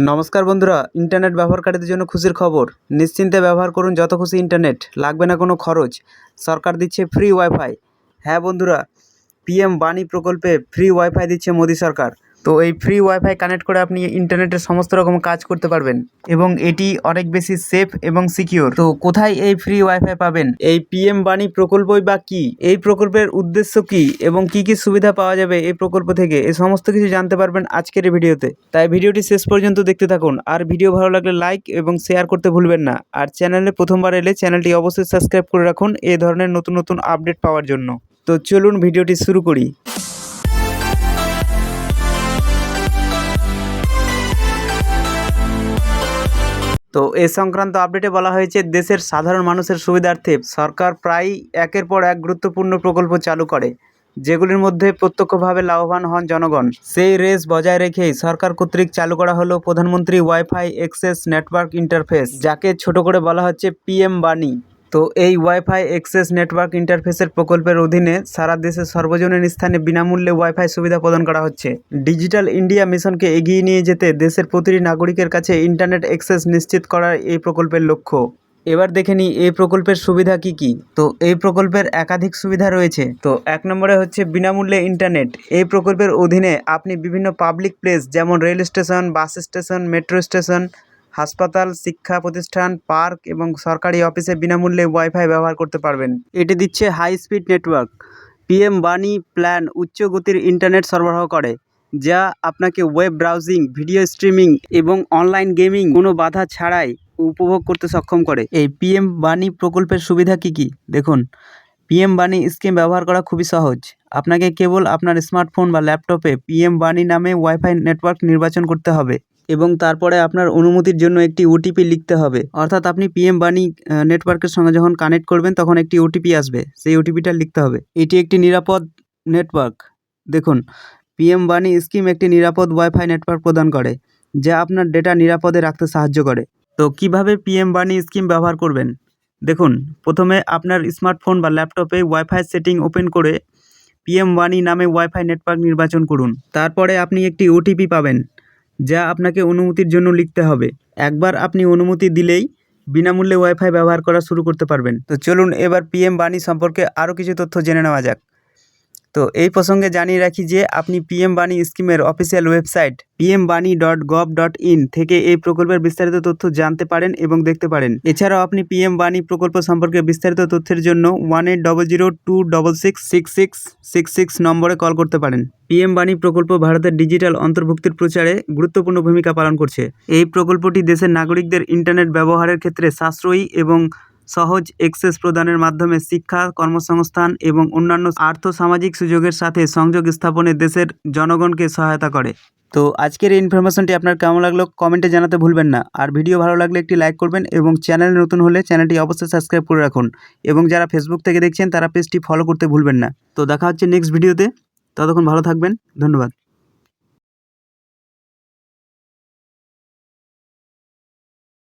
নমস্কার বন্ধুরা, ইন্টারনেট ব্যবহারকারীদের জন্য খুশির খবর। নিশ্চিন্তে ব্যবহার করুন যত খুশি ইন্টারনেট, লাগবে না কোনো খরচ। সরকার দিচ্ছে ফ্রি ওয়াইফাই। হ্যাঁ বন্ধুরা, পিএম বাণী প্রকল্পে ফ্রি ওয়াইফাই দিচ্ছে মোদি সরকার। তো এই ফ্রি ওয়াইফাই কানেক্ট করে আপনি ইন্টারনেটের সমস্ত রকম কাজ করতে পারবেন এবং এটি অনেক বেশি সেফ এবং সিকিউর। তো কোথায় এই ফ্রি ওয়াইফাই পাবেন? এই পিএম বাণী প্রকল্পই বা কি, এই প্রকল্পের উদ্দেশ্য কি এবং কি কি সুবিধা পাওয়া যাবে এই প্রকল্প থেকে, এই সমস্ত কিছু জানতে পারবেন আজকের এই ভিডিওতে। তাই ভিডিওটি শেষ পর্যন্ত দেখতে থাকুন। আর ভিডিও ভালো লাগলে লাইক এবং শেয়ার করতে ভুলবেন না। আর চ্যানেলে প্রথমবার এলে চ্যানেলটি অবশ্যই সাবস্ক্রাইব করে রাখুন এই ধরনের নতুন নতুন আপডেট পাওয়ার জন্য। তো চলুন ভিডিওটি শুরু করি। তো এ সংক্রান্ত আপডেটে বলা হয়েছে, দেশের সাধারণ মানুষের সুবিধার্থে সরকার প্রায় একের পর এক গুরুত্বপূর্ণ প্রকল্প চালু করে, যেগুলির মধ্যে প্রত্যক্ষভাবে লাভবান হন জনগণ। সেই রেস বজায় রেখেই সরকার কর্তৃক চালু করা হলো প্রধানমন্ত্রী ওয়াইফাই অ্যাক্সেস নেটওয়ার্ক ইন্টারফেস, যাকে ছোট করে বলা হচ্ছে পিএম বাণী। তো এই ওয়াইফাই অ্যাক্সেস নেটওয়ার্ক ইন্টারফেসের প্রকল্পের অধীনে সারা দেশের সর্বজনীন স্থানে বিনামূল্যে ওয়াইফাই সুবিধা প্রদান করা হচ্ছে। ডিজিটাল ইন্ডিয়া মিশনকে এগিয়ে নিয়ে যেতে দেশের প্রতিটি নাগরিকের কাছে ইন্টারনেট অ্যাক্সেস নিশ্চিত করার এই প্রকল্পের লক্ষ্য। এবার দেখে নিই এই প্রকল্পের সুবিধা কি কি। তো এই প্রকল্পের একাধিক সুবিধা রয়েছে। তো এক নম্বরে হচ্ছে বিনামূল্যে ইন্টারনেট। এই প্রকল্পের অধীনে আপনি বিভিন্ন পাবলিক প্লেস যেমন rail station, bus station, metro station, হাসপাতাল, শিক্ষা প্রতিষ্ঠান, পার্ক এবং সরকারি অফিসে বিনামূল্যে ওয়াইফাই ব্যবহার করতে পারবেন। এটি দিচ্ছে হাই স্পিড নেটওয়ার্ক। পিএম বাণী প্ল্যান উচ্চ গতির ইন্টারনেট সরবরাহ করে, যা আপনাকে ওয়েব ব্রাউজিং, ভিডিও স্ট্রিমিং এবং অনলাইন গেমিং কোনো বাধা ছাড়াই উপভোগ করতে সক্ষম করে। এই পিএম বাণী প্রকল্পের সুবিধা কি কি দেখুন। পিএম বাণী স্কিম ব্যবহার করা খুবই সহজ। আপনাকে কেবল আপনার স্মার্টফোন বা ল্যাপটপে পিএম বাণী নামে ওয়াইফাই নেটওয়ার্ক নির্বাচন করতে হবে এবং তারপরে আপনার অনুমতির জন্য একটি ওটিপি লিখতে হবে। অর্থাৎ আপনি পিএম বাণী নেটওয়ার্কের সঙ্গে যখন কানেক্ট করবেন তখন একটি ওটিপি আসবে, সেই ওটিপিটা লিখতে হবে। এটি একটি নিরাপদ নেটওয়ার্ক। দেখুন, পিএম বাণী স্কিম একটি নিরাপদ ওয়াইফাই নেটওয়ার্ক প্রদান করে, যা আপনার ডেটা নিরাপদে রাখতে সাহায্য করে। তো কিভাবে পিএম বাণী স্কিম ব্যবহার করবেন দেখুন। প্রথমে আপনার স্মার্টফোন বা ল্যাপটপে ওয়াইফাই সেটিং ওপেন করে পিএম বাণী নামে ওয়াইফাই নেটওয়ার্ক নির্বাচন করুন। তারপরে আপনি একটি ওটিপি পাবেন, যা আপনাকে অনুমতির জন্য লিখতে হবে। একবার আপনি অনুমতি দিলেই বিনামূল্যে ওয়াইফাই ব্যবহার করা শুরু করতে পারবেন। তো চলুন এবার পিএম বাণী সম্পর্কে আরও কিছু তথ্য জেনে নেওয়া যাক। তো এই প্রসঙ্গে জানিয়ে রাখি যে আপনি পিএম বাণী স্কিমের অফিসিয়াল ওয়েবসাইট pmbani.gov.in থেকে এই প্রকল্পের বিস্তারিত তথ্য জানতে পারেন এবং দেখতে পারেন। এছাড়াও আপনি পিএম বাণী প্রকল্প সম্পর্কে বিস্তারিত তথ্যের জন্য 1800266666 নম্বরে কল করতে পারেন। পিএম বাণী প্রকল্প ভারতের ডিজিটাল অন্তর্ভুক্তির প্রচারে গুরুত্বপূর্ণ ভূমিকা পালন করছে। এই প্রকল্পটি দেশের নাগরিকদের ইন্টারনেট ব্যবহারের ক্ষেত্রে সাশ্রয়ী এবং সহজ অ্যাক্সেস প্রদানের মাধ্যমে শিক্ষা, কর্মসংস্থান এবং অন্যান্য আর্থসামাজিক সুযোগের সাথে সংযোগ স্থাপনে দেশের জনগণকে সহায়তা করে। তো আজকের এই ইনফরমেশনটি আপনার কেমন লাগলো কমেন্টে জানাতে ভুলবেন না। আর ভিডিও ভালো লাগলে একটি লাইক করবেন এবং চ্যানেলে নতুন হলে চ্যানেলটি অবশ্যই সাবস্ক্রাইব করে রাখুন এবং যারা ফেসবুক থেকে দেখছেন তারা পেজটি ফলো করতে ভুলবেন না। তো দেখা হচ্ছে নেক্সট ভিডিওতে। ততক্ষণ ভালো থাকবেন। ধন্যবাদ।